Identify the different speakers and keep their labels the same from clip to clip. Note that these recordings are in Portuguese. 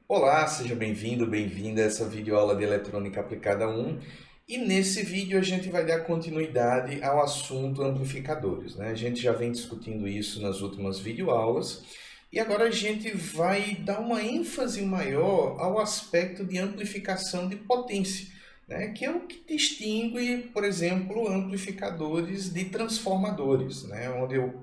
Speaker 1: Olá, seja bem-vindo, bem-vinda a essa videoaula de Eletrônica Aplicada 1. E nesse vídeo a gente vai dar continuidade ao assunto amplificadores, né? A gente já vem discutindo isso nas últimas videoaulas e agora a gente vai dar uma ênfase maior ao aspecto de amplificação de potência, né? Que é o que distingue, por exemplo, amplificadores de transformadores, né?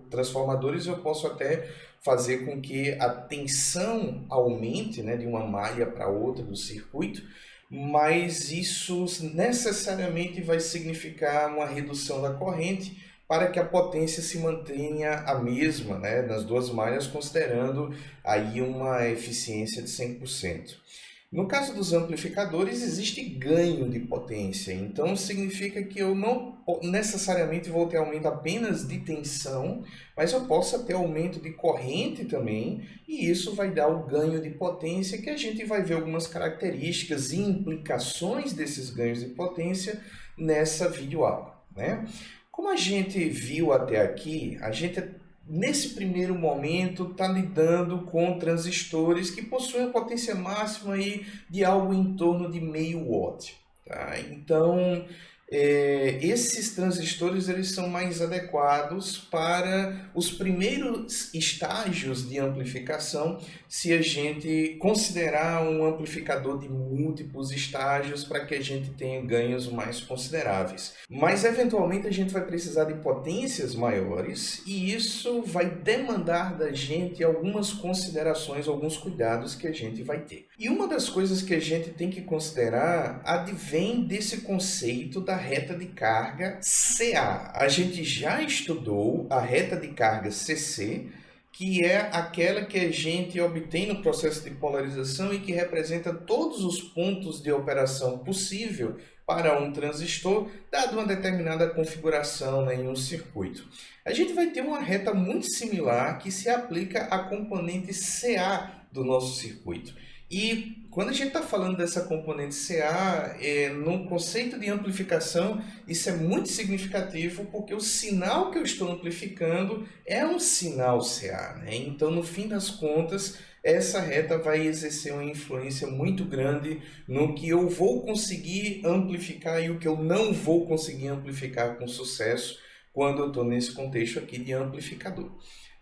Speaker 1: Transformadores eu posso até fazer com que a tensão aumente, né, de uma malha para outra do circuito, mas isso necessariamente vai significar uma redução da corrente para que a potência se mantenha a mesma, né, nas duas malhas, considerando aí uma eficiência de 100%. No caso dos amplificadores, existe ganho de potência, então significa que eu não necessariamente vou ter aumento apenas de tensão, mas eu posso ter aumento de corrente também, e isso vai dar o ganho de potência, que a gente vai ver algumas características e implicações desses ganhos de potência nessa videoaula, né? Como a gente viu até aqui, a gente nesse primeiro momento está lidando com transistores que possuem a potência máxima aí de algo em torno de meio watt. Tá? Então, esses transistores eles são mais adequados para os primeiros estágios de amplificação, se a gente considerar um amplificador de múltiplos estágios para que a gente tenha ganhos mais consideráveis. Mas eventualmente a gente vai precisar de potências maiores e isso vai demandar da gente algumas considerações, alguns cuidados que a gente vai ter. E uma das coisas que a gente tem que considerar advém desse conceito da reta de carga CA. A gente já estudou a reta de carga CC, que é aquela que a gente obtém no processo de polarização e que representa todos os pontos de operação possível para um transistor, dado uma determinada configuração, né, em um circuito. A gente vai ter uma reta muito similar que se aplica à componente CA do nosso circuito. E quando a gente está falando dessa componente CA, no conceito de amplificação, isso é muito significativo porque o sinal que eu estou amplificando é um sinal CA, né? Então, no fim das contas, essa reta vai exercer uma influência muito grande no que eu vou conseguir amplificar e o que eu não vou conseguir amplificar com sucesso quando eu estou nesse contexto aqui de amplificador.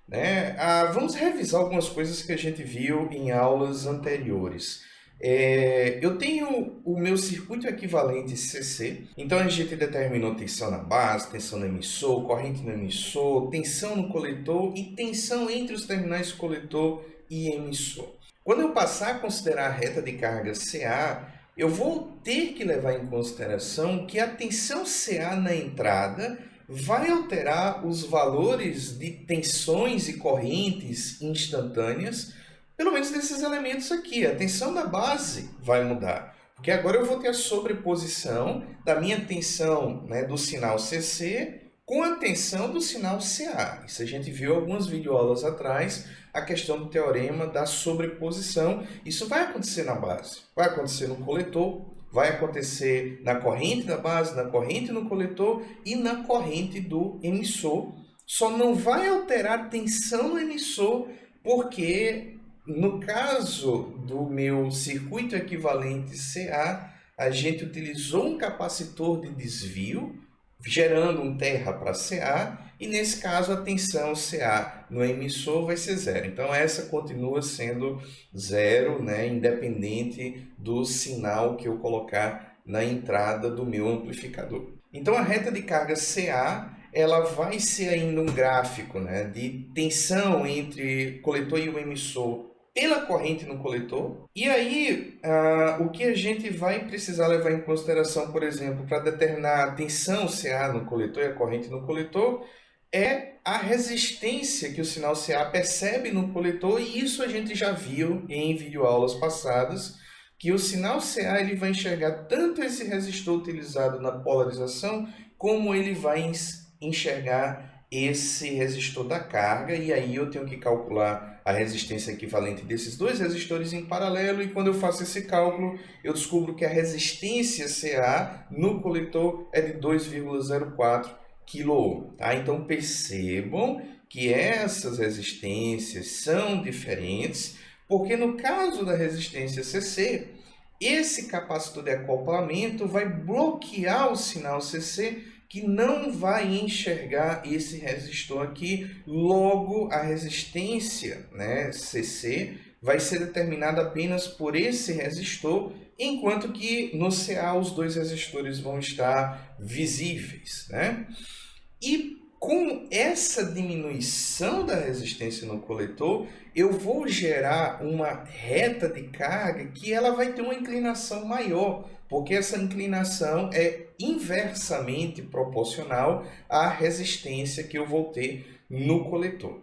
Speaker 1: Né? Vamos revisar algumas coisas que a gente viu em aulas anteriores. Eu tenho o meu circuito equivalente CC, então a gente determinou tensão na base, tensão no emissor, corrente no emissor, tensão no coletor e tensão entre os terminais coletor e emissor. Quando eu passar a considerar a reta de carga CA, eu vou ter que levar em consideração que a tensão CA na entrada vai alterar os valores de tensões e correntes instantâneas, pelo menos desses elementos aqui. A tensão da base vai mudar, porque agora eu vou ter a sobreposição da minha tensão, né, do sinal CC com a tensão do sinal CA. Isso a gente viu algumas videoaulas atrás, a questão do teorema da sobreposição. Isso vai acontecer na base, vai acontecer no coletor, vai acontecer na corrente da base, na corrente no coletor e na corrente do emissor. Só não vai alterar a tensão no emissor, porque no caso do meu circuito equivalente CA, a gente utilizou um capacitor de desvio, gerando um terra para CA, e nesse caso a tensão CA no emissor vai ser zero. Então essa continua sendo zero, né, independente do sinal que eu colocar na entrada do meu amplificador. Então a reta de carga CA ela vai ser ainda um gráfico, né, de tensão entre o coletor e o emissor pela corrente no coletor. E aí, o que a gente vai precisar levar em consideração, por exemplo, para determinar a tensão CA no coletor e a corrente no coletor, é a resistência que o sinal CA percebe no coletor, e isso a gente já viu em videoaulas passadas, que o sinal CA ele vai enxergar tanto esse resistor utilizado na polarização, como ele vai enxergar esse resistor da carga, e aí eu tenho que calcular a resistência equivalente desses dois resistores em paralelo, e quando eu faço esse cálculo, eu descubro que a resistência CA no coletor é de 2,04 kΩ. Tá? Então percebam que essas resistências são diferentes, Porque no caso da resistência CC, esse capacitor de acoplamento vai bloquear o sinal CC, que não vai enxergar esse resistor aqui. Logo, a resistência, né, CC vai ser determinada apenas por esse resistor, enquanto que no CA os dois resistores vão estar visíveis, né? E com essa diminuição da resistência no coletor, eu vou gerar uma reta de carga que ela vai ter uma inclinação maior, porque essa inclinação é inversamente proporcional à resistência que eu vou ter no coletor.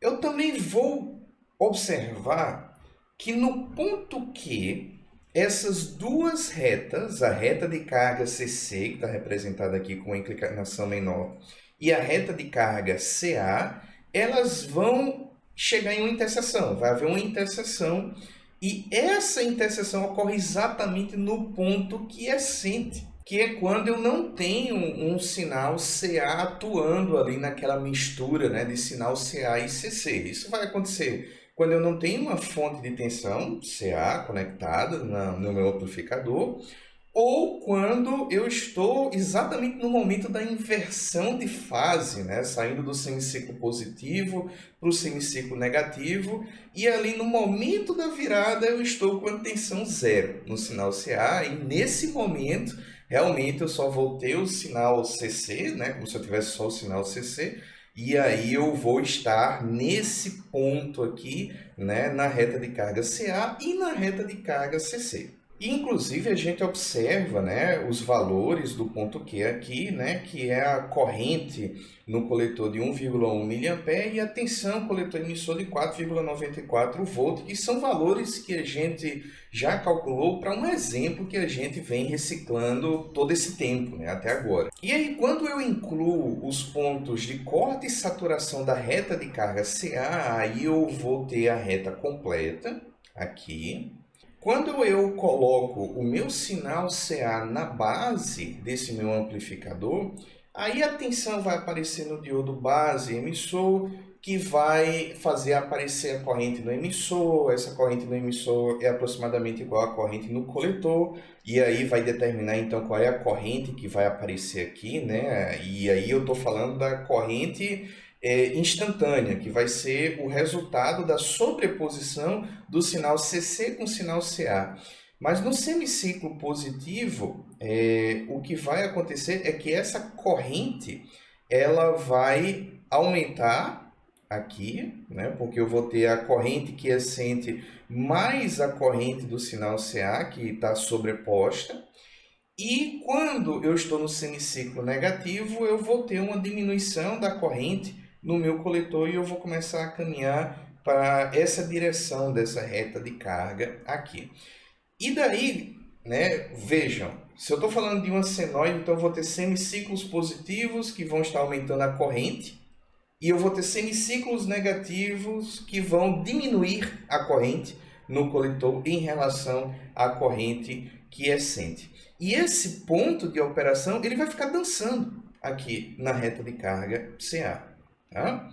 Speaker 1: Eu também vou observar que no ponto Q, essas duas retas, a reta de carga CC, que está representada aqui com uma inclinação menor, e a reta de carga CA, elas vão chegar em uma interseção, vai haver uma interseção, e essa interseção ocorre exatamente no ponto quiescente, que é quando eu não tenho um sinal CA atuando ali naquela mistura, né, de sinal CA e CC. Isso vai acontecer quando eu não tenho uma fonte de tensão CA conectada no meu amplificador, ou quando eu estou exatamente no momento da inversão de fase, né? Saindo do semiciclo positivo para o semiciclo negativo, e ali no momento da virada eu estou com a tensão zero no sinal CA, e nesse momento realmente eu só vou ter o sinal CC, né? Como se eu tivesse só o sinal CC, e aí eu vou estar nesse ponto aqui, né? Na reta de carga CA e na reta de carga CC. Inclusive, a gente observa, né, os valores do ponto Q aqui, né, que é a corrente no coletor de 1,1 mA e a tensão coletor emissor de 4,94 V, que são valores que a gente já calculou para um exemplo que a gente vem reciclando todo esse tempo, né, até agora. E aí, quando eu incluo os pontos de corte e saturação da reta de carga CA, aí eu vou ter a reta completa aqui. Quando eu coloco o meu sinal CA na base desse meu amplificador, aí a tensão vai aparecer no diodo base emissor, que vai fazer aparecer a corrente no emissor. Essa corrente no emissor é aproximadamente igual à corrente no coletor, e aí vai determinar então qual é a corrente que vai aparecer aqui, né? E aí eu estou falando da corrente instantânea, que vai ser o resultado da sobreposição do sinal CC com o sinal CA. Mas no semiciclo positivo, o que vai acontecer é que essa corrente ela vai aumentar aqui, né? Porque eu vou ter a corrente quiescente mais a corrente do sinal CA, que está sobreposta. E quando eu estou no semiciclo negativo, eu vou ter uma diminuição da corrente no meu coletor e eu vou começar a caminhar para essa direção dessa reta de carga aqui. E daí, né, vejam, se eu estou falando de uma senoide, então eu vou ter semiciclos positivos que vão estar aumentando a corrente, e eu vou ter semiciclos negativos que vão diminuir a corrente no coletor em relação à corrente quiescente. E esse ponto de operação ele vai ficar dançando aqui na reta de carga CA. Tá?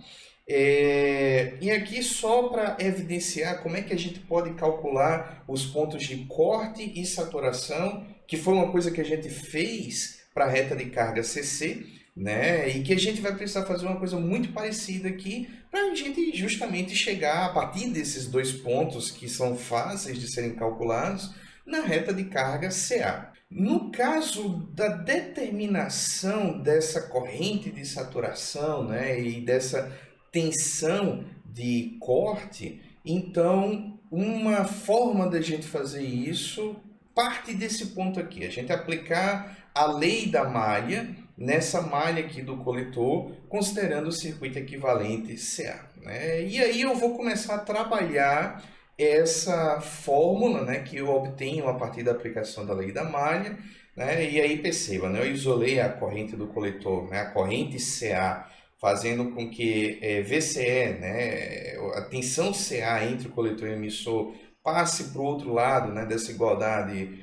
Speaker 1: E aqui só para evidenciar como é que a gente pode calcular os pontos de corte e saturação, que foi uma coisa que a gente fez para a reta de carga CC, né? E que a gente vai precisar fazer uma coisa muito parecida aqui para a gente justamente chegar a partir desses dois pontos que são fáceis de serem calculados na reta de carga CA. No caso da determinação dessa corrente de saturação, né, e dessa tensão de corte, então uma forma da gente fazer isso parte desse ponto aqui, a gente aplicar a lei da malha nessa malha aqui do coletor, considerando o circuito equivalente CA, né? E aí eu vou começar a trabalhar essa fórmula, né, que eu obtenho a partir da aplicação da lei da malha, né? E aí perceba, né, eu isolei a corrente do coletor, né, a corrente CA, fazendo com que VCE, né, a tensão CA entre o coletor e o emissor, passe para o outro lado, né, dessa igualdade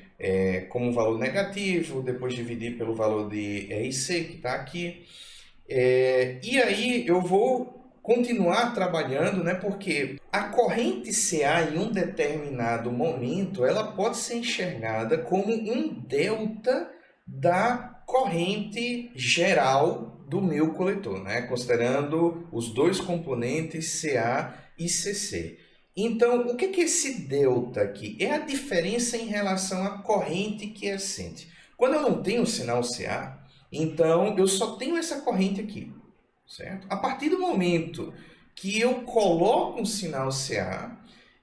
Speaker 1: como um valor negativo, depois dividir pelo valor de RC, que está aqui. E aí eu vou continuar trabalhando, né? Porque a corrente CA em um determinado momento, ela pode ser enxergada como um delta da corrente geral do meu coletor, né? Considerando os dois componentes CA e CC. Então, o que é esse delta aqui? É a diferença em relação à corrente quiescente. Quando eu não tenho o sinal CA, então eu só tenho essa corrente aqui, certo? A partir do momento que eu coloco um sinal CA,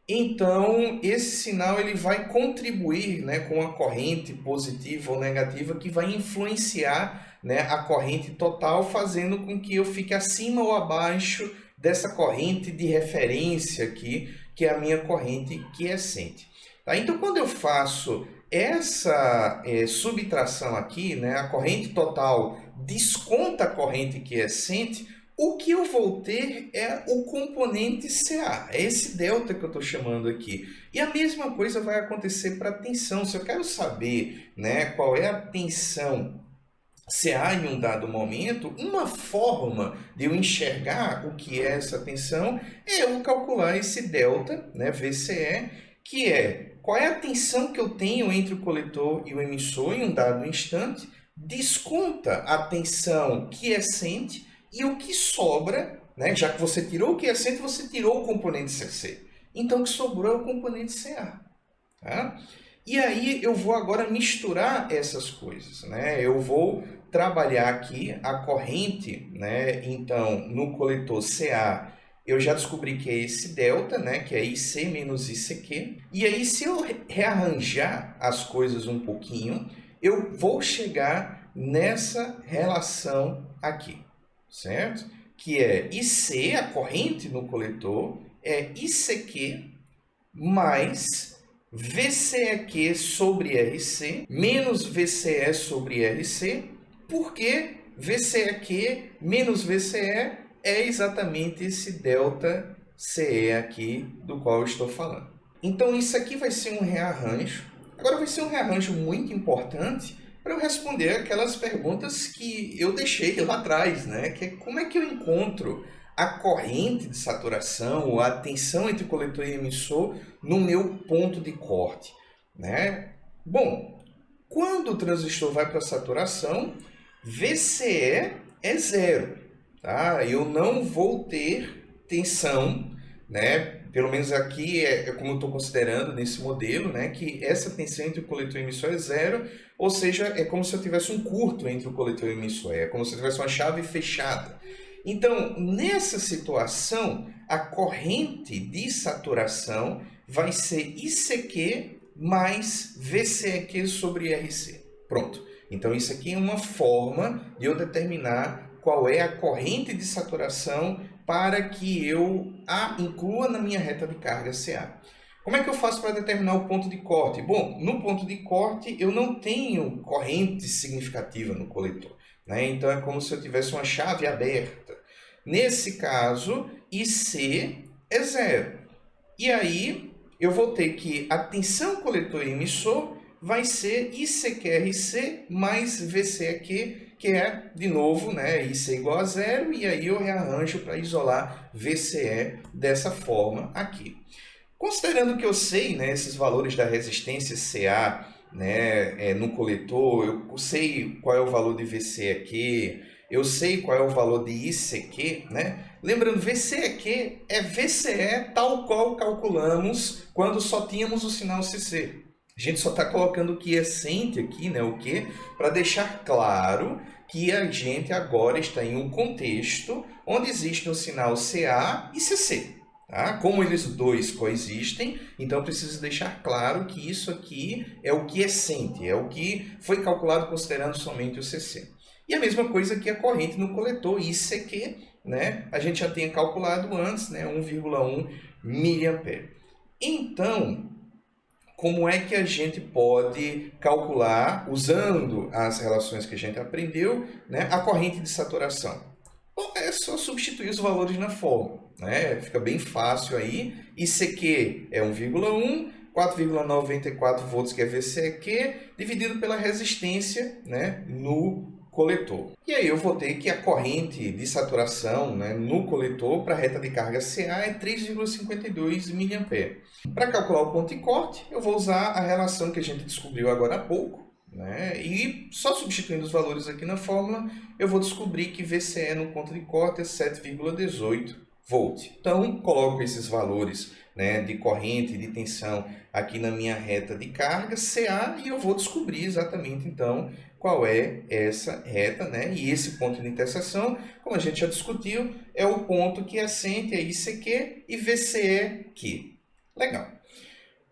Speaker 1: então esse sinal ele vai contribuir, né, com a corrente positiva ou negativa que vai influenciar, né, a corrente total, fazendo com que eu fique acima ou abaixo dessa corrente de referência aqui, que é a minha corrente quiescente. Tá? Então, quando eu faço essa subtração aqui, né, a corrente total desconta a corrente quiescente, o que eu vou ter é o componente CA, é esse delta que eu estou chamando aqui. E a mesma coisa vai acontecer para a tensão. Se eu quero saber, né, qual é a tensão CA em um dado momento, uma forma de eu enxergar o que é essa tensão é eu calcular esse delta, né, VCE, que é qual é a tensão que eu tenho entre o coletor e o emissor em um dado instante, desconta a tensão quiescente e o que sobra, né, já que você tirou o quiescente, você tirou o componente CC. Então o que sobrou é o componente CA. Tá? E aí eu vou agora misturar essas coisas, né? Eu vou trabalhar aqui a corrente, né? Então, no coletor CA, eu já descobri que é esse delta, né? Que é IC menos ICQ. E aí, se eu rearranjar as coisas um pouquinho, eu vou chegar nessa relação aqui, certo? Que é IC, a corrente no coletor, é ICQ mais VCEQ sobre RC menos VCE sobre RC, porque VCEQ menos VCE é exatamente esse delta CE aqui do qual eu estou falando. Então isso aqui vai ser um rearranjo. Agora vai ser um rearranjo muito importante para eu responder aquelas perguntas que eu deixei lá atrás, né? Que é como é que eu encontro a corrente de saturação ou a tensão entre coletor e emissor no meu ponto de corte, né? Bom, quando o transistor vai para saturação, VCE é zero, tá? Eu não vou ter tensão, né? Pelo menos aqui é como eu estou considerando nesse modelo, né? Que essa tensão entre o coletor e o emissor é zero, ou seja, é como se eu tivesse um curto entre o coletor e o emissor, é como se eu tivesse uma chave fechada. Então, nessa situação, a corrente de saturação vai ser ICQ mais VCEQ sobre RC. Pronto. Então, isso aqui é uma forma de eu determinar qual é a corrente de saturação para que eu a inclua na minha reta de carga CA. Como é que eu faço para determinar o ponto de corte? Bom, no ponto de corte eu não tenho corrente significativa no coletor, né? Então é como se eu tivesse uma chave aberta. Nesse caso, IC é zero. E aí eu vou ter que a tensão coletor e emissor vai ser ICQRC mais VCEQ, que é, de novo, né, IC igual a zero, e aí eu rearranjo para isolar VCE dessa forma aqui. Considerando que eu sei, né, esses valores da resistência CA, né, no coletor, eu sei qual é o valor de VCEQ, eu sei qual é o valor de ICQ, né? Lembrando, VCEQ é VCE tal qual calculamos quando só tínhamos o sinal CC. A gente só está colocando o quiescente aqui, né, o Q, para deixar claro que a gente agora está em um contexto onde existe um sinal CA e CC. Tá? Como eles dois coexistem, então eu preciso deixar claro que isso aqui é o quiescente, é o que foi calculado considerando somente o CC. E a mesma coisa que a corrente no coletor, ICQ, né? A gente já tinha calculado antes, né? 1,1 mA. Então, como é que a gente pode calcular, usando as relações que a gente aprendeu, né? A corrente de saturação? Bom, é só substituir os valores na fórmula, né? Fica bem fácil aí. ICQ é 1,1, 4,94 volts, que é VCQ, dividido pela resistência, né, no coletor. E aí eu vou ter que a corrente de saturação, né, no coletor para a reta de carga CA é 3,52 mA. Para calcular o ponto de corte, eu vou usar a relação que a gente descobriu agora há pouco, né? E só substituindo os valores aqui na fórmula, eu vou descobrir que VCE no ponto de corte é 7,18 volt. Então, coloco esses valores, né, de corrente e de tensão aqui na minha reta de carga CA e eu vou descobrir exatamente, então, qual é essa reta, né? E esse ponto de interseção, como a gente já discutiu, é o ponto que assente a ICQ e VCE Q. Legal.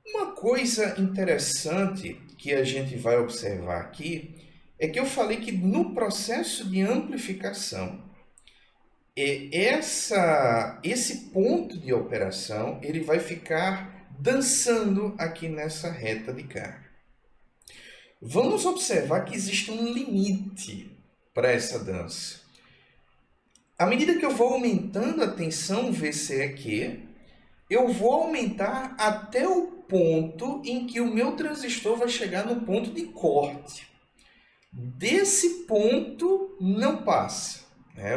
Speaker 1: Uma coisa interessante que a gente vai observar aqui é que eu falei que no processo de amplificação, esse ponto de operação ele vai ficar dançando aqui nessa reta de carga. Vamos observar que existe um limite para essa dança. À medida que eu vou aumentando a tensão VCEQ, eu vou aumentar até o ponto em que o meu transistor vai chegar no ponto de corte. Desse ponto não passa.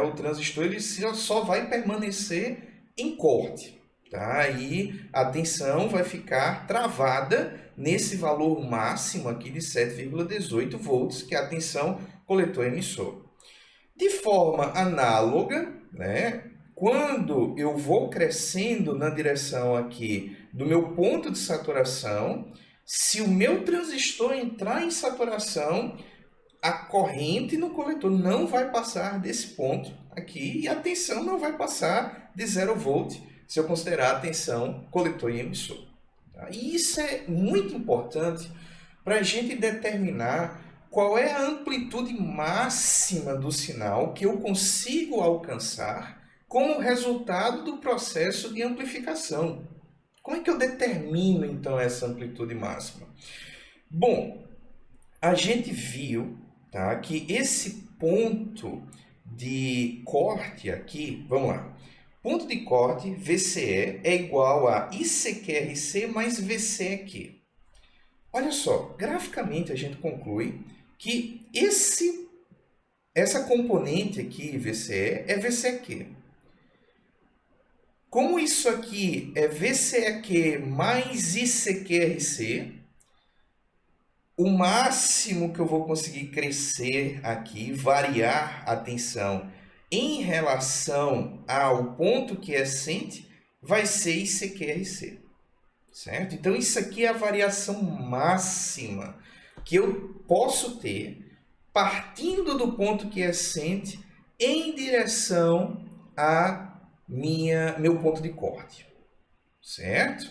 Speaker 1: O transistor ele só vai permanecer em corte. Tá? E a tensão vai ficar travada nesse valor máximo aqui de 7,18 volts, que é a tensão coletor-emissor. De forma análoga, né, quando eu vou crescendo na direção aqui do meu ponto de saturação, se o meu transistor entrar em saturação, a corrente no coletor não vai passar desse ponto aqui e a tensão não vai passar de 0 volt, se eu considerar a tensão coletor e emissor. Tá? E isso é muito importante para a gente determinar qual é a amplitude máxima do sinal que eu consigo alcançar como resultado do processo de amplificação. Como é que eu determino, então, essa amplitude máxima? Bom, a gente viu, tá, que esse ponto de corte aqui, vamos lá, ponto de corte, VCE, é igual a ICQRC mais VCEQ. Olha só, graficamente a gente conclui que essa componente aqui, VCE, é VCEQ. Como isso aqui é VCEQ mais ICQRC, o máximo que eu vou conseguir crescer aqui, variar a tensão em relação ao ponto que é assente, vai ser ICQRC. Certo? Então, isso aqui é a variação máxima que eu posso ter partindo do ponto que é assente em direção a meu ponto de corte. Certo?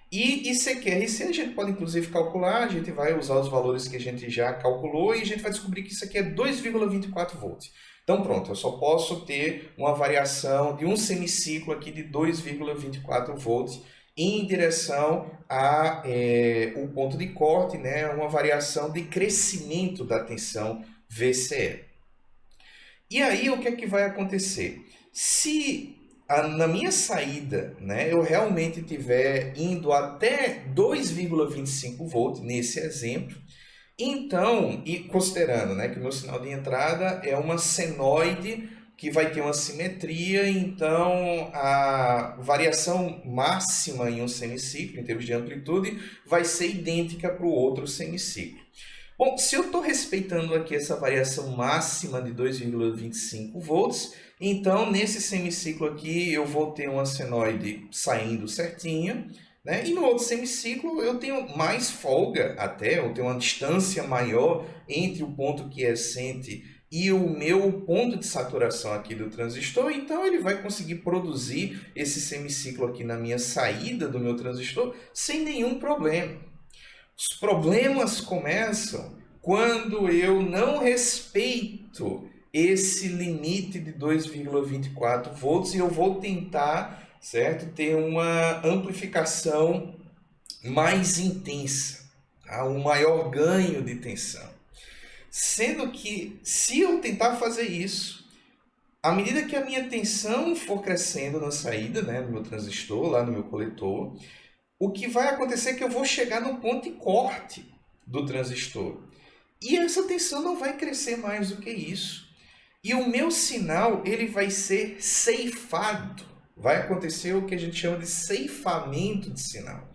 Speaker 1: E ICQRC a gente pode inclusive calcular, a gente vai usar os valores que a gente já calculou e a gente vai descobrir que isso aqui é 2,24 volts. Então pronto, eu só posso ter uma variação de um semiciclo aqui de 2,24 volts em direção a o ponto de corte, né? Uma variação de crescimento da tensão VCE. E aí o que é que vai acontecer? Se na minha saída, né, eu realmente estiver indo até 2,25 volts nesse exemplo, então, e considerando, né, que o meu sinal de entrada é uma senoide que vai ter uma simetria, então a variação máxima em um semiciclo, em termos de amplitude, vai ser idêntica para o outro semiciclo. Bom, se eu estou respeitando aqui essa variação máxima de 2,25 volts, então nesse semiciclo aqui eu vou ter uma senoide saindo certinho, né? E no outro semiciclo eu tenho mais folga até, eu tenho uma distância maior entre o ponto que é assente e o meu ponto de saturação aqui do transistor, então ele vai conseguir produzir esse semiciclo aqui na minha saída do meu transistor sem nenhum problema. Os problemas começam quando eu não respeito esse limite de 2,24 volts e eu vou tentar, certo, ter uma amplificação mais intensa, tá? Um maior ganho de tensão. Sendo que, se eu tentar fazer isso, à medida que a minha tensão for crescendo na saída, né, do meu transistor, lá no meu coletor, o que vai acontecer é que eu vou chegar no ponto de corte do transistor. E essa tensão não vai crescer mais do que isso. E o meu sinal, ele vai ser ceifado. Vai acontecer o que a gente chama de ceifamento de sinal.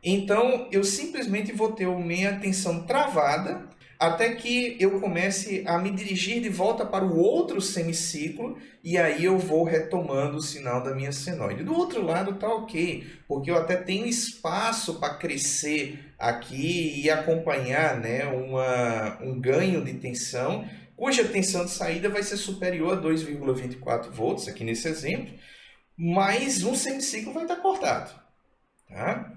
Speaker 1: Então, eu simplesmente vou ter a minha tensão travada até que eu comece a me dirigir de volta para o outro semiciclo e aí eu vou retomando o sinal da minha senoide. Do outro lado está ok, porque eu até tenho espaço para crescer aqui e acompanhar, né, um ganho de tensão, cuja tensão de saída vai ser superior a 2,24 volts, aqui nesse exemplo, mas um semiciclo vai estar cortado. Tá?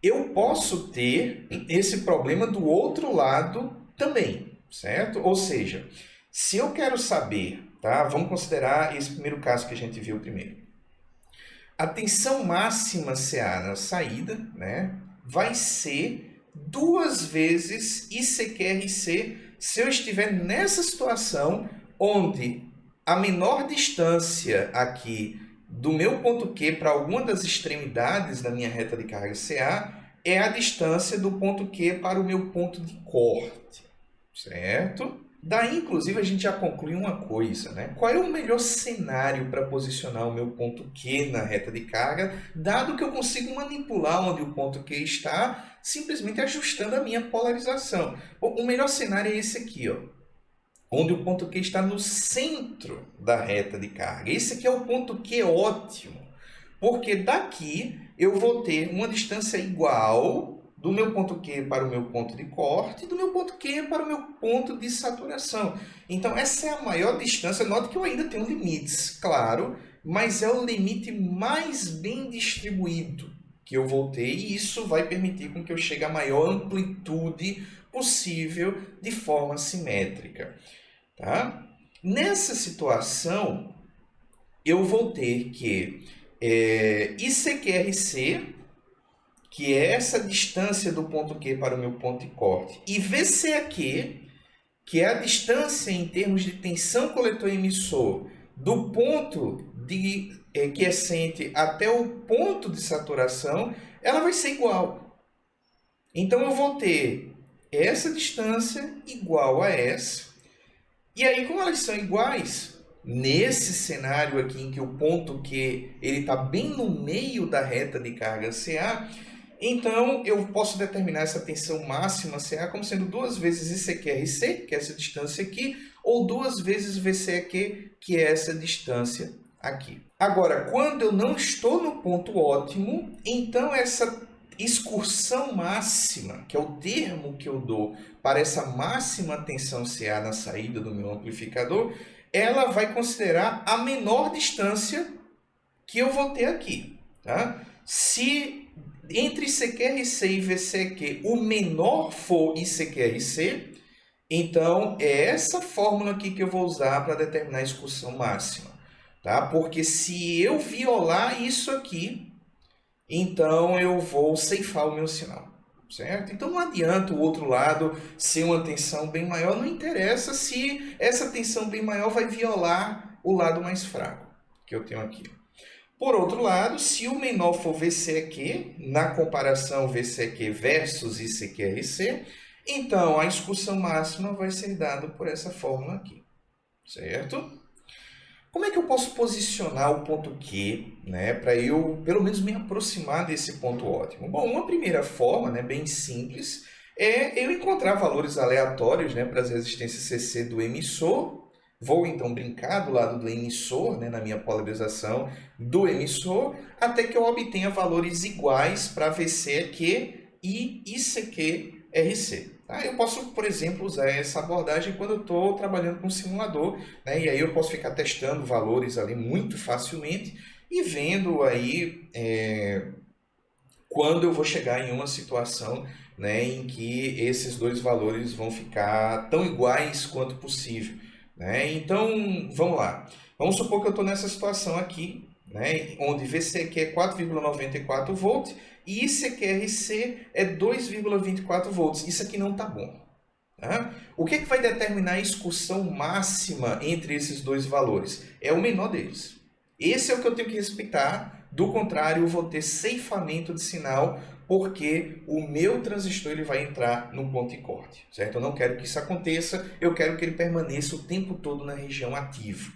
Speaker 1: Eu posso ter esse problema do outro lado também, certo? Ou seja, se eu quero saber, tá? Vamos considerar esse primeiro caso que a gente viu primeiro. A tensão máxima CA na saída, né, vai ser 2 vezes ICQRC se eu estiver nessa situação onde a menor distância aqui do meu ponto Q para alguma das extremidades da minha reta de carga CA é a distância do ponto Q para o meu ponto de corte, certo? Daí, inclusive, a gente já conclui uma coisa, né? Qual é o melhor cenário para posicionar o meu ponto Q na reta de carga, dado que eu consigo manipular onde o ponto Q está, simplesmente ajustando a minha polarização. O melhor cenário é esse aqui, ó, onde o ponto Q está no centro da reta de carga. Esse aqui é o ponto Q ótimo, porque daqui eu vou ter uma distância igual do meu ponto Q para o meu ponto de corte e do meu ponto Q para o meu ponto de saturação. Então, essa é a maior distância. Note que eu ainda tenho limites, claro, mas é o limite mais bem distribuído que eu vou ter, e isso vai permitir com que eu chegue à maior amplitude possível de forma simétrica. Tá? Nessa situação, eu vou ter que ICQRC, que é essa distância do ponto Q para o meu ponto de corte, e VCAQ, que é a distância em termos de tensão coletor-emissor do ponto de quiescente até o ponto de saturação, ela vai ser igual. Então, eu vou ter essa distância igual a essa. E aí, como elas são iguais, nesse cenário aqui em que o ponto Q está bem no meio da reta de carga CA, então eu posso determinar essa tensão máxima CA como sendo 2 vezes ICQRC, que é essa distância aqui, ou 2 vezes VCAQ, que é essa distância aqui. Agora, quando eu não estou no ponto ótimo, então essa excursão máxima, que é o termo que eu dou para essa máxima tensão CA na saída do meu amplificador, ela vai considerar a menor distância que eu vou ter aqui. Tá? Se entre ICQRC e VCAQ o menor for ICQRC, então é essa fórmula aqui que eu vou usar para determinar a excursão máxima. Tá? Porque se eu violar isso aqui, então eu vou ceifar o meu sinal. Certo? Então não adianta o outro lado ser uma tensão bem maior, não interessa se essa tensão bem maior vai violar o lado mais fraco que eu tenho aqui. Por outro lado, se o menor for VCAQ, na comparação VCAQ versus ICQRC, então a excursão máxima vai ser dada por essa fórmula aqui, certo? Como é que eu posso posicionar o ponto Q, né, para eu, pelo menos, me aproximar desse ponto ótimo? Bom, uma primeira forma, né, bem simples, é eu encontrar valores aleatórios, né, para as resistências CC do emissor. Vou, então, brincar do lado do emissor, né, na minha polarização do emissor, até que eu obtenha valores iguais para VCAQ e ICQRC. Tá? Eu posso, por exemplo, usar essa abordagem quando eu estou trabalhando com um simulador, né? E aí eu posso ficar testando valores ali muito facilmente e vendo aí quando eu vou chegar em uma situação, né, em que esses dois valores vão ficar tão iguais quanto possível. Né? Então, vamos lá. Vamos supor que eu estou nessa situação aqui, né, onde VCQ é 4,94 volts e ICQRC é 2,24 volts. Isso aqui não está bom. Tá? O que é que vai determinar a excursão máxima entre esses dois valores? É o menor deles. Esse é o que eu tenho que respeitar. Do contrário, eu vou ter ceifamento de sinal porque o meu transistor ele vai entrar no ponto de corte, certo? Eu não quero que isso aconteça, eu quero que ele permaneça o tempo todo na região ativa.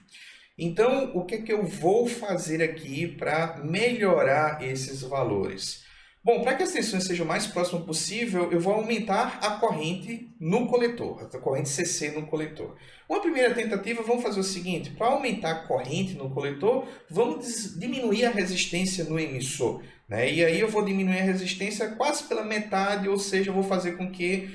Speaker 1: Então, o que é que eu vou fazer aqui para melhorar esses valores? Bom, para que as tensões sejam o mais próximas possível, eu vou aumentar a corrente no coletor, a corrente CC no coletor. Uma primeira tentativa, vamos fazer o seguinte, para aumentar a corrente no coletor, vamos diminuir a resistência no emissor, né? E aí eu vou diminuir a resistência quase pela metade, ou seja, eu vou fazer com que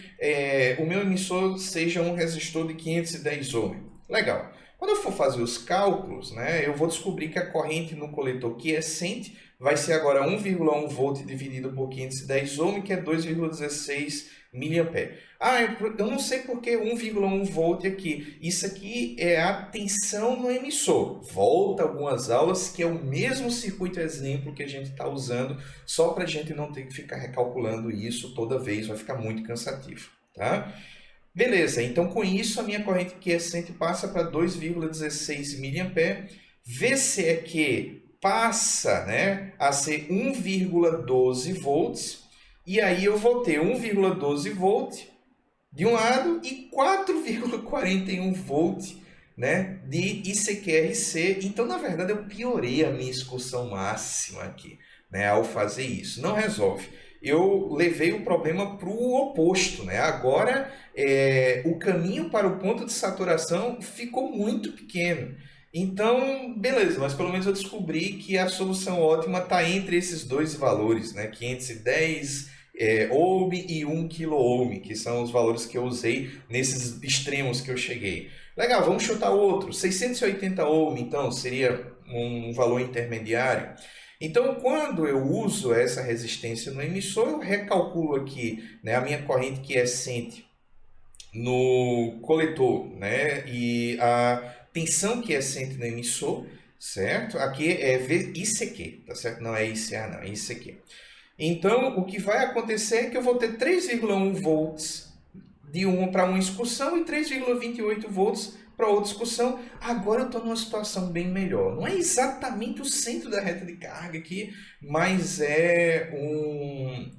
Speaker 1: o meu emissor seja um resistor de 510 ohms. Legal. Quando eu for fazer os cálculos, né, eu vou descobrir que a corrente no coletor quiescente vai ser agora 1,1 volt dividido por 510 ohms, que é 2,16 mA. Ah, eu não sei por que 1,1 volt aqui. Isso aqui é a tensão no emissor. Volta algumas aulas, que é o mesmo circuito exemplo que a gente está usando, só para a gente não ter que ficar recalculando isso toda vez, vai ficar muito cansativo, tá? Beleza, então com isso a minha corrente quiescente passa para 2,16 mA. VCEQ passa, né, a ser 1,12 volts. E aí eu vou ter 1,12 volt de um lado e 4,41 volt, né, de ICQRC. Então, na verdade, eu piorei a minha excursão máxima aqui, né, ao fazer isso. Não resolve. Eu levei o problema para o oposto, né? Agora, o caminho para o ponto de saturação ficou muito pequeno. Então, beleza, mas pelo menos eu descobri que a solução ótima está entre esses dois valores, né? 510 ohm e 1 kΩ, que são os valores que eu usei nesses extremos que eu cheguei. Legal, vamos chutar outro. 680 ohm, então, seria um valor intermediário. Então, quando eu uso essa resistência no emissor, eu recalculo aqui, né, a minha corrente quiescente no coletor, né, e a tensão quiescente no emissor, certo? Aqui é ICQ, tá certo? Não é ICA, não, é ICQ. Então, o que vai acontecer é que eu vou ter 3,1 volts de para uma excursão e 3,28 volts para outra excursão. Agora eu estou numa situação bem melhor. Não é exatamente o centro da reta de carga aqui, mas é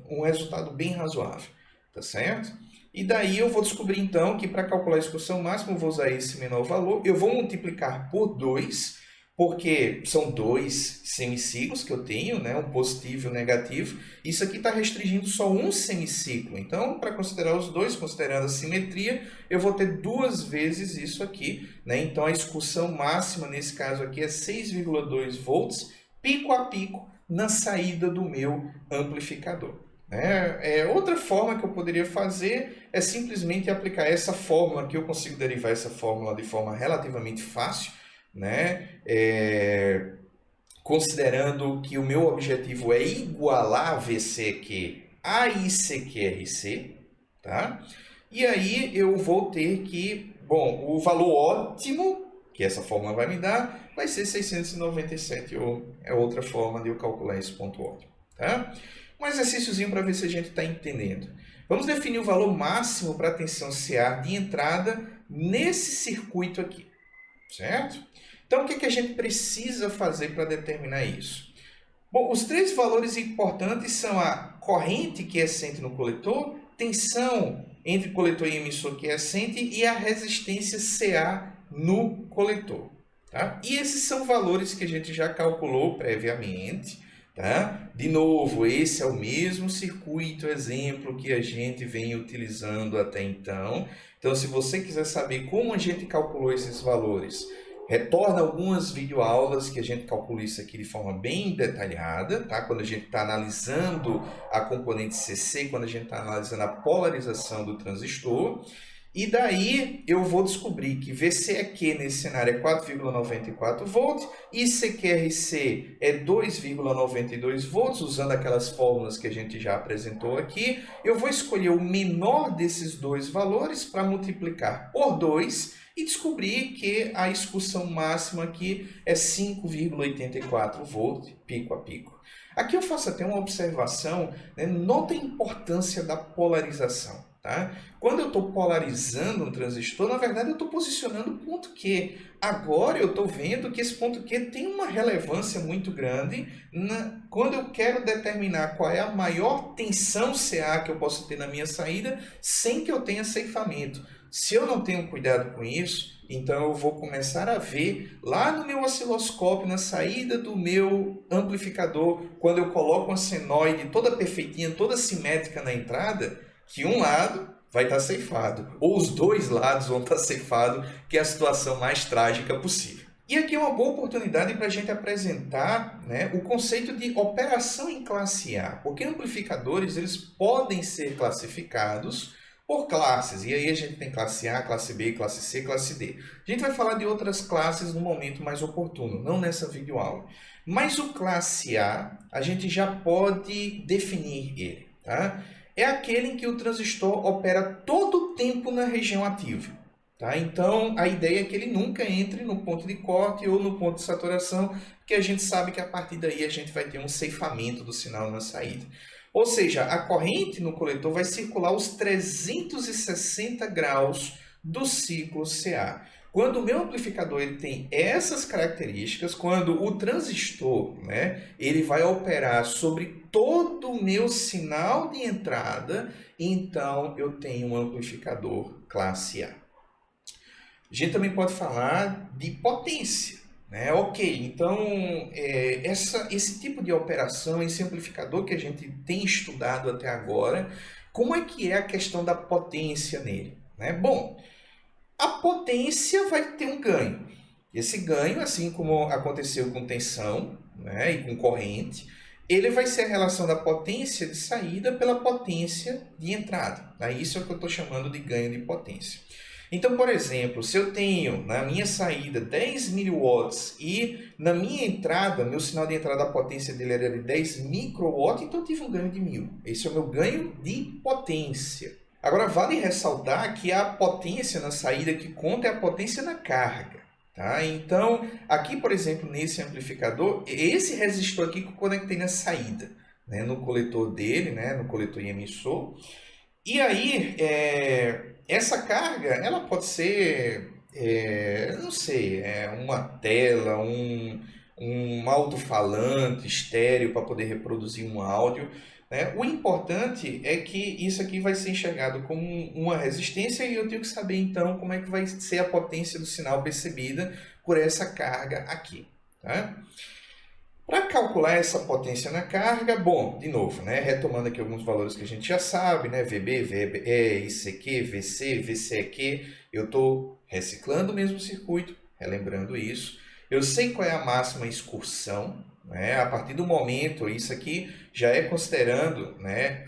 Speaker 1: um resultado bem razoável, tá certo? E daí eu vou descobrir então que para calcular a excursão máxima eu vou usar esse menor valor. Eu vou multiplicar por 2, porque são dois semiciclos que eu tenho, né? Um positivo e um negativo. Isso aqui está restringindo só um semiciclo. Então, para considerar os dois, considerando a simetria, eu vou ter duas vezes isso aqui, né? Então, a excursão máxima, nesse caso aqui, é 6,2 volts, pico a pico, na saída do meu amplificador. Outra forma que eu poderia fazer é simplesmente aplicar essa fórmula, que eu consigo derivar essa fórmula de forma relativamente fácil, né? Considerando que o meu objetivo é igualar VCQ a ICQRC, tá? E aí eu vou ter que, bom, o valor ótimo que essa fórmula vai me dar vai ser 697 ohm, é outra forma de eu calcular esse ponto ótimo, tá? Um exercíciozinho para ver se a gente está entendendo. Vamos definir o valor máximo para a tensão CA de entrada nesse circuito aqui, certo? Então, o que a gente precisa fazer para determinar isso? Bom, os três valores importantes são a corrente quiescente no coletor, tensão entre coletor e emissor quiescente e a resistência CA no coletor, tá? E esses são valores que a gente já calculou previamente, tá? De novo, esse é o mesmo circuito exemplo que a gente vem utilizando até então. Então, se você quiser saber como a gente calculou esses valores, retorna algumas videoaulas que a gente calcula isso aqui de forma bem detalhada, tá? Quando a gente está analisando a componente CC, quando a gente está analisando a polarização do transistor. E daí eu vou descobrir que VCEQ nesse cenário é 4,94 volts, ICQRC é 2,92 volts, usando aquelas fórmulas que a gente já apresentou aqui. Eu vou escolher o menor desses dois valores para multiplicar por 2 e descobrir que a excursão máxima aqui é 5,84 volts, pico a pico. Aqui eu faço até uma observação, né? Nota a importância da polarização. Tá? Quando eu estou polarizando um transistor, na verdade eu estou posicionando o ponto Q. Agora eu estou vendo que esse ponto Q tem uma relevância muito grande quando eu quero determinar qual é a maior tensão CA que eu posso ter na minha saída sem que eu tenha ceifamento. Se eu não tenho cuidado com isso, então eu vou começar a ver lá no meu osciloscópio, na saída do meu amplificador, quando eu coloco uma senoide toda perfeitinha, toda simétrica na entrada, que um lado vai estar ceifado, ou os dois lados vão estar ceifados, que é a situação mais trágica possível. E aqui é uma boa oportunidade para a gente apresentar, né, o conceito de operação em classe A, porque amplificadores eles podem ser classificados por classes, e aí a gente tem classe A, classe B, classe C, classe D. A gente vai falar de outras classes no momento mais oportuno, não nessa videoaula. Mas o classe A gente já pode definir ele, tá? É aquele em que o transistor opera todo o tempo na região ativa. Tá? Então, a ideia é que ele nunca entre no ponto de corte ou no ponto de saturação, porque a gente sabe que a partir daí a gente vai ter um ceifamento do sinal na saída. Ou seja, a corrente no coletor vai circular os 360 graus do ciclo CA. Quando o meu amplificador ele tem essas características, quando o transistor, né, ele vai operar sobre todo o meu sinal de entrada, então eu tenho um amplificador classe A. A gente também pode falar de potência, né? Ok, então esse tipo de operação, esse amplificador que a gente tem estudado até agora, como é que é a questão da potência nele, né? Bom, a potência vai ter um ganho. Esse ganho, assim como aconteceu com tensão, né, e com corrente, ele vai ser a relação da potência de saída pela potência de entrada. Tá? Isso é o que eu estou chamando de ganho de potência. Então, por exemplo, se eu tenho na minha saída 10 mW e na minha entrada, meu sinal de entrada, a potência dele era de 10 microwatt, então eu tive um ganho de 1000. Esse é o meu ganho de potência. Agora, vale ressaltar que a potência na saída que conta é a potência na carga. Tá? Então, aqui, por exemplo, nesse amplificador, esse resistor aqui que eu conectei na saída, né, no coletor dele, né, no coletor e emissor. E aí, essa carga, ela pode ser, não sei, uma tela, um alto-falante estéreo para poder reproduzir um áudio. Né? O importante é que isso aqui vai ser enxergado como uma resistência e eu tenho que saber então como é que vai ser a potência do sinal percebida por essa carga aqui. Tá? Para calcular essa potência na carga, bom, de novo, né, retomando aqui alguns valores que a gente já sabe, né, VB, VE, ICQ, VC, VCEQ, eu estou reciclando o mesmo circuito, relembrando isso. Eu sei qual é a máxima excursão, né, a partir do momento, isso aqui já é considerando, né,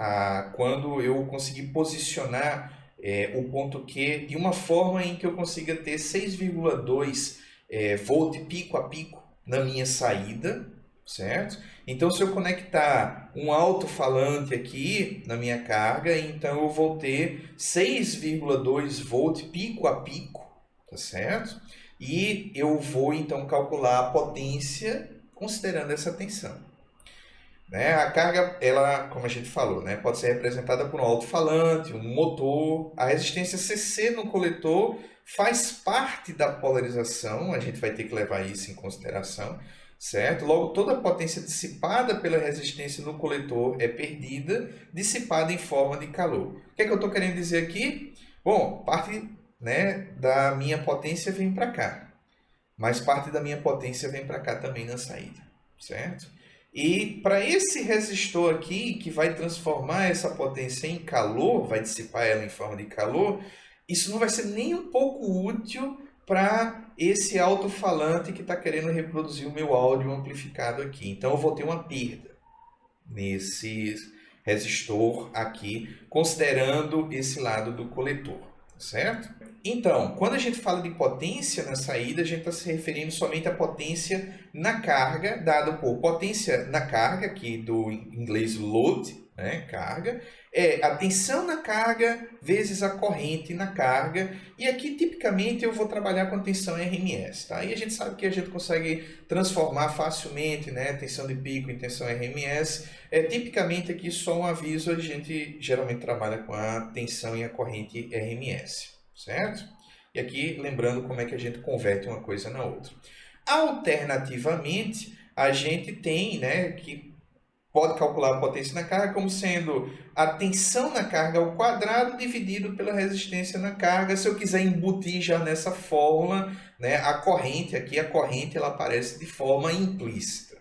Speaker 1: quando eu conseguir posicionar o ponto Q de uma forma em que eu consiga ter 6,2 volt pico a pico na minha saída, certo? Então, se eu conectar um alto-falante aqui na minha carga, então eu vou ter 6,2 volt pico a pico, tá certo? E eu vou então calcular a potência considerando essa tensão. Né? A carga, ela, como a gente falou, né, pode ser representada por um alto-falante, um motor. A resistência CC no coletor faz parte da polarização, a gente vai ter que levar isso em consideração. Certo? Logo, toda a potência dissipada pela resistência no coletor é perdida, dissipada em forma de calor. O que é que eu estou querendo dizer aqui? Bom, parte, né, da minha potência vem para cá, mas parte da minha potência vem para cá também na saída. Certo? E para esse resistor aqui, que vai transformar essa potência em calor, vai dissipar ela em forma de calor, isso não vai ser nem um pouco útil para esse alto-falante que está querendo reproduzir o meu áudio amplificado aqui. Então, eu vou ter uma perda nesse resistor aqui, considerando esse lado do coletor, certo? Então, quando a gente fala de potência na saída, a gente está se referindo somente à potência na carga, dada por potência na carga, aqui do inglês load, né, carga, é a tensão na carga vezes a corrente na carga. E aqui, tipicamente, eu vou trabalhar com a tensão RMS. Tá? E a gente sabe que a gente consegue transformar facilmente, né, tensão de pico em tensão RMS. Tipicamente, aqui, só um aviso, a gente geralmente trabalha com a tensão e a corrente RMS, certo? E aqui, lembrando como é que a gente converte uma coisa na outra. Alternativamente, a gente tem, né, que pode calcular a potência na carga como sendo a tensão na carga ao quadrado dividido pela resistência na carga. Se eu quiser embutir já nessa fórmula, né, a corrente aqui, a corrente ela aparece de forma implícita.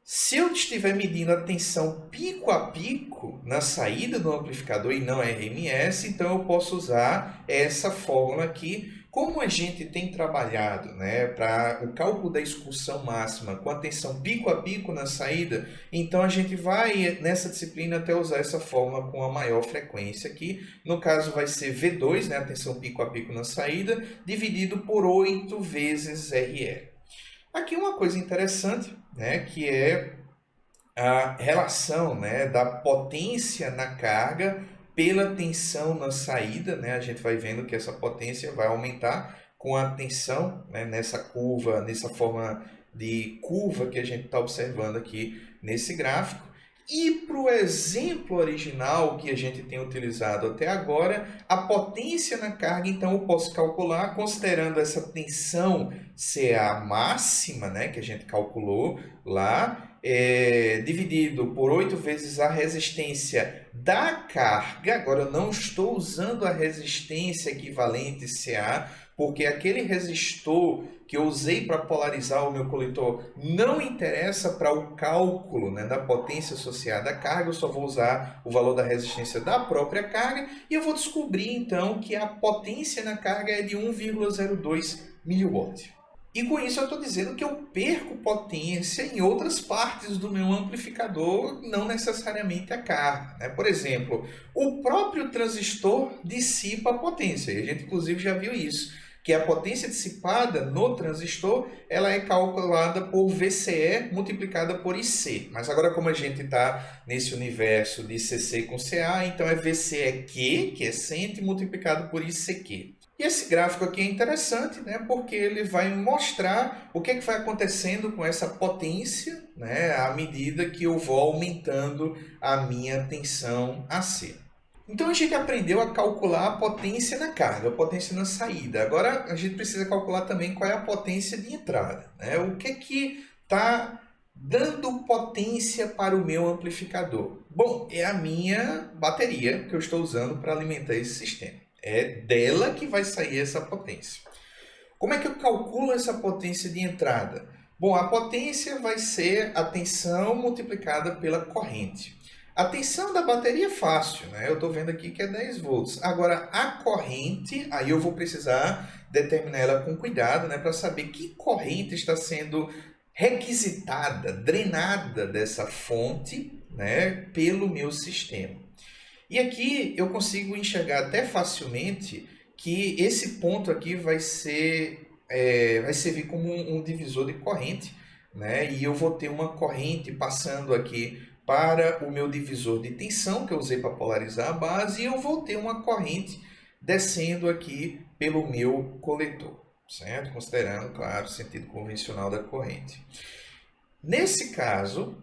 Speaker 1: Se eu estiver medindo a tensão pico a pico na saída do amplificador e não RMS, então eu posso usar essa fórmula aqui. Como a gente tem trabalhado, né, para o cálculo da excursão máxima com a tensão pico a pico na saída, então a gente vai nessa disciplina até usar essa fórmula com a maior frequência aqui. No caso vai ser V2, né, a tensão pico a pico na saída, dividido por 8 vezes RE. Aqui uma coisa interessante, né, que é a relação, né, da potência na carga pela tensão na saída, né? A gente vai vendo que essa potência vai aumentar com a tensão, né, nessa curva, nessa forma de curva que a gente está observando aqui nesse gráfico. E para o exemplo original que a gente tem utilizado até agora, a potência na carga, então eu posso calcular, considerando essa tensão CA máxima, né, que a gente calculou lá, dividido por 8 vezes a resistência da carga. Agora eu não estou usando a resistência equivalente CA, porque aquele resistor que eu usei para polarizar o meu coletor não interessa para o cálculo, né, da potência associada à carga. Eu só vou usar o valor da resistência da própria carga e eu vou descobrir então que a potência na carga é de 1,02 mW. E com isso eu estou dizendo que eu perco potência em outras partes do meu amplificador, não necessariamente a carga, né? Por exemplo, o próprio transistor dissipa a potência, e a gente inclusive já viu isso, que a potência dissipada no transistor ela é calculada por VCE multiplicada por IC. Mas agora, como a gente está nesse universo de CC com CA, então é VCEQ, que é 100, multiplicado por ICQ. E esse gráfico aqui é interessante, né, porque ele vai mostrar o que vai acontecendo com essa potência, né, à medida que eu vou aumentando a minha tensão AC. Então a gente aprendeu a calcular a potência na carga, a potência na saída. Agora a gente precisa calcular também qual é a potência de entrada, né? O que está dando potência para o meu amplificador? Bom, é a minha bateria que eu estou usando para alimentar esse sistema. É dela que vai sair essa potência. Como é que eu calculo essa potência de entrada? Bom, a potência vai ser a tensão multiplicada pela corrente. A tensão da bateria é fácil, né? Eu estou vendo aqui que é 10 volts. Agora, a corrente, aí eu vou precisar determinar ela com cuidado, né? Para saber que corrente está sendo requisitada, drenada dessa fonte, né? Pelo meu sistema. E aqui eu consigo enxergar até facilmente que esse ponto aqui vai servir como um divisor de corrente, né? E eu vou ter uma corrente passando aqui para o meu divisor de tensão, que eu usei para polarizar a base, e eu vou ter uma corrente descendo aqui pelo meu coletor, certo? Considerando, claro, o sentido convencional da corrente. Nesse caso,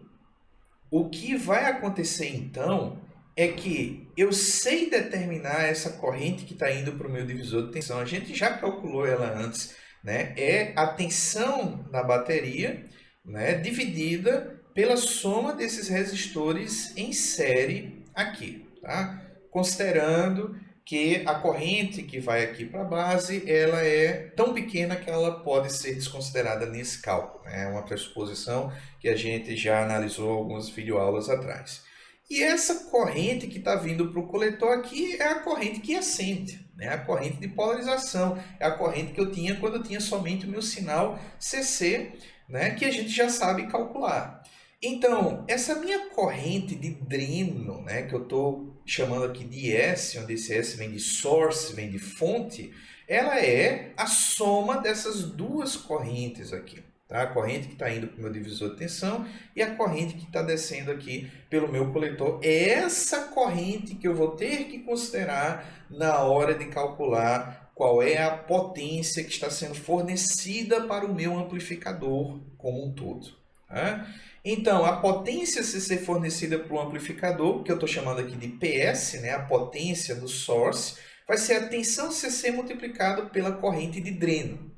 Speaker 1: o que vai acontecer então é que eu sei determinar essa corrente que está indo para o meu divisor de tensão. A gente já calculou ela antes, né? É a tensão da bateria, né, dividida pela soma desses resistores em série aqui, tá? Considerando que a corrente que vai aqui para a base, ela é tão pequena que ela pode ser desconsiderada nesse cálculo. É uma pressuposição que a gente já analisou algumas videoaulas atrás. E essa corrente que está vindo para o coletor aqui é a corrente que acende, né? A corrente de polarização, é a corrente que eu tinha quando eu tinha somente o meu sinal CC, né? Que a gente já sabe calcular. Então, essa minha corrente de dreno, né, que eu estou chamando aqui de S, onde esse S vem de source, vem de fonte, ela é a soma dessas duas correntes aqui. Tá? A corrente que está indo para o meu divisor de tensão e a corrente que está descendo aqui pelo meu coletor. É essa corrente que eu vou ter que considerar na hora de calcular qual é a potência que está sendo fornecida para o meu amplificador como um todo. Tá? Então, a potência CC fornecida para o amplificador, que eu estou chamando aqui de PS, né, a potência do source, vai ser a tensão CC multiplicado pela corrente de dreno.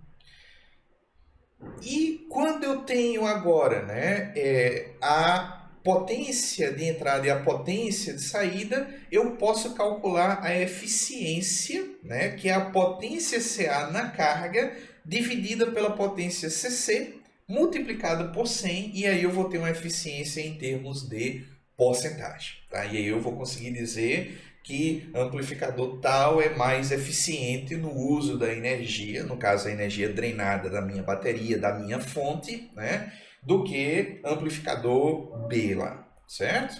Speaker 1: E quando eu tenho agora, né, a potência de entrada e a potência de saída, eu posso calcular a eficiência, né, que é a potência CA na carga, dividida pela potência CC, multiplicada por 100, e aí eu vou ter uma eficiência em termos de porcentagem. Tá? E aí eu vou conseguir dizer que amplificador tal é mais eficiente no uso da energia, no caso a energia drenada da minha bateria, da minha fonte, né, do que amplificador B lá, certo?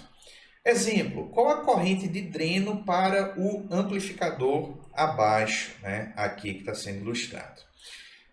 Speaker 1: Exemplo, qual a corrente de dreno para o amplificador abaixo, né, aqui que está sendo ilustrado?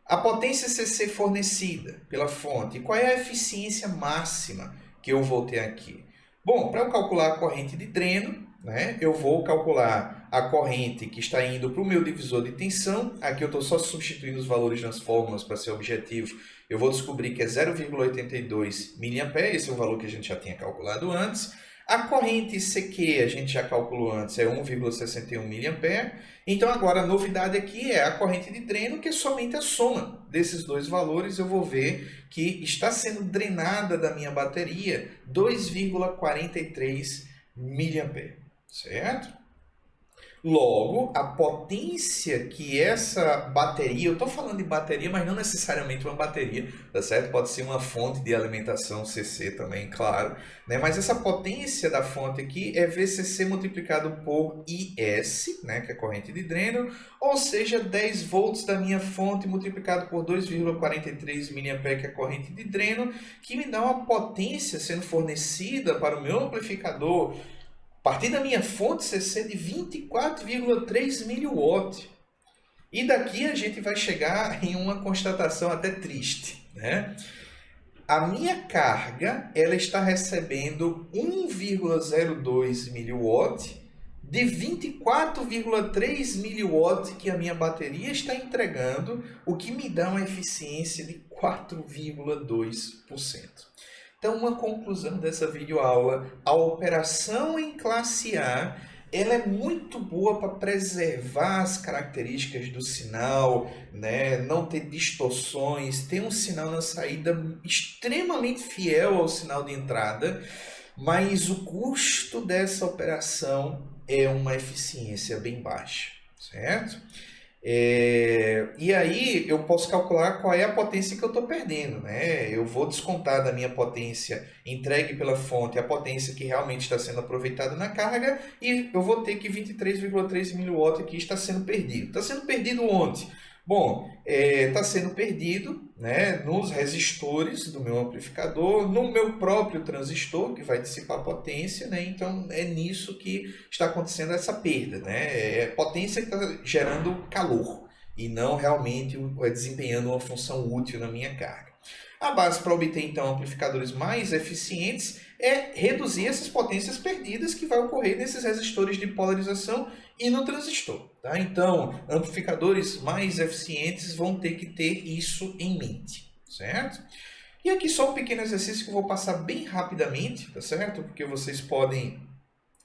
Speaker 1: A potência CC fornecida pela fonte, qual é a eficiência máxima que eu vou ter aqui? Bom, para eu calcular a corrente de dreno, né, eu vou calcular a corrente que está indo para o meu divisor de tensão. Aqui eu estou só substituindo os valores nas fórmulas para ser objetivo. Eu vou descobrir que é 0,82 mA, esse é o valor que a gente já tinha calculado antes. A corrente CQ a gente já calculou antes, é 1,61 mA. Então agora a novidade aqui é a corrente de dreno, que é somente a soma desses dois valores. Eu vou ver que está sendo drenada da minha bateria 2,43 mA, certo? Logo, a potência que essa bateria, eu estou falando de bateria, mas não necessariamente uma bateria, tá certo? Pode ser uma fonte de alimentação CC também, claro, né? Mas essa potência da fonte aqui é VCC multiplicado por IS, né? Que é a corrente de dreno, ou seja, 10 volts da minha fonte multiplicado por 2,43 mA, que é a corrente de dreno, que me dá uma potência sendo fornecida para o meu amplificador a partir da minha fonte CC de 24,3 mW. E daqui a gente vai chegar em uma constatação até triste, né? A minha carga, ela está recebendo 1,02 mW de 24,3 mW que a minha bateria está entregando, o que me dá uma eficiência de 4,2%. Então, uma conclusão dessa videoaula: a operação em classe A, ela é muito boa para preservar as características do sinal, né? Não ter distorções, ter um sinal na saída extremamente fiel ao sinal de entrada, mas o custo dessa operação é uma eficiência bem baixa, certo? E aí eu posso calcular qual é a potência que eu estou perdendo, né? Eu vou descontar da minha potência entregue pela fonte a potência que realmente está sendo aproveitada na carga, e eu vou ter que 23,3 mW aqui está sendo perdido. Está sendo perdido onde? Bom, está sendo perdido, né, nos resistores do meu amplificador, no meu próprio transistor, que vai dissipar potência, né? Então é nisso que está acontecendo essa perda, né? É potência que está gerando calor e não realmente desempenhando uma função útil na minha carga. A base para obter então amplificadores mais eficientes é reduzir essas potências perdidas que vai ocorrer nesses resistores de polarização e no transistor. Tá? Então, amplificadores mais eficientes vão ter que ter isso em mente, certo? E aqui só um pequeno exercício que eu vou passar bem rapidamente, tá certo? Porque vocês podem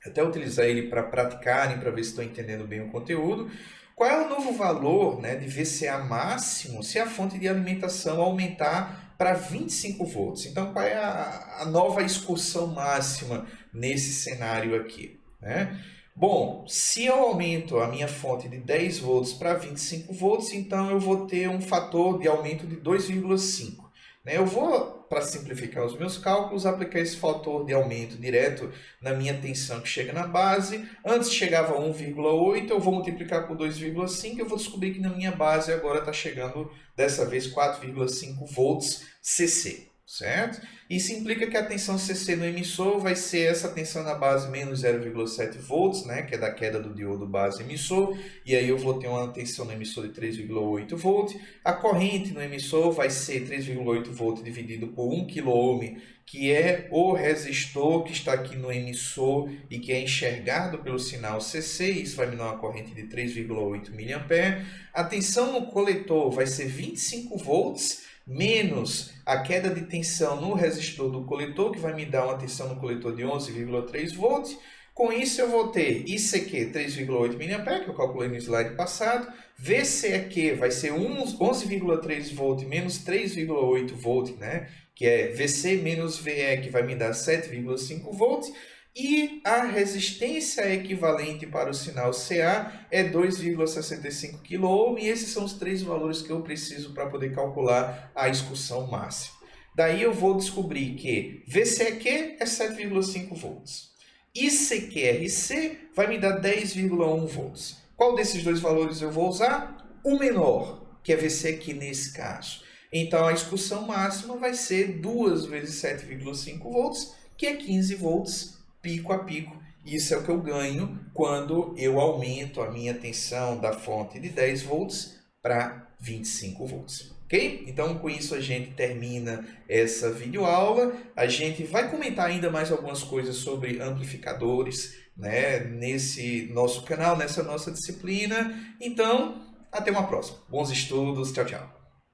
Speaker 1: até utilizar ele para praticarem, para ver se estão entendendo bem o conteúdo. Qual é o novo valor, né, de VCA máximo se a fonte de alimentação aumentar para 25 volts? Então, qual é a nova excursão máxima nesse cenário aqui, né? Bom, se eu aumento a minha fonte de 10 volts para 25 volts, então eu vou ter um fator de aumento de 2,5. Né? Eu vou, para simplificar os meus cálculos, aplicar esse fator de aumento direto na minha tensão que chega na base. Antes chegava a 1,8, eu vou multiplicar por 2,5, eu vou descobrir que na minha base agora está chegando, dessa vez, 4,5 volts CC. certo? Isso implica que a tensão CC no emissor vai ser essa tensão na base menos 0,7 volts, né, que é da queda do diodo base emissor, e aí eu vou ter uma tensão no emissor de 3,8 volt. A corrente no emissor vai ser 3,8 volt dividido por 1 kΩ, que é o resistor que está aqui no emissor e que é enxergado pelo sinal CC, isso vai me dar uma corrente de 3,8 mA. A tensão no coletor vai ser 25 volts, menos a queda de tensão no resistor do coletor, que vai me dar uma tensão no coletor de 11,3 volts. Com isso eu vou ter ICQ 3,8 mA, que eu calculei no slide passado. VCQ vai ser 11,3 volt menos 3,8 volt, né? Que é VC menos VE, que vai me dar 7,5 volts. E a resistência equivalente para o sinal CA é 2,65 kΩ, e esses são os três valores que eu preciso para poder calcular a excursão máxima. Daí eu vou descobrir que VCQ é 7,5 volts. ICQRC vai me dar 10,1 volts. Qual desses dois valores eu vou usar? O menor, que é VCQ nesse caso. Então a excursão máxima vai ser 2 vezes 7,5 volts, que é 15 volts pico a pico. Isso é o que eu ganho quando eu aumento a minha tensão da fonte de 10 volts para 25 volts. Ok? Então, com isso a gente termina essa videoaula. A gente vai comentar ainda mais algumas coisas sobre amplificadores, né, nesse nosso canal, nessa nossa disciplina. Então, até uma próxima. Bons estudos. Tchau, tchau.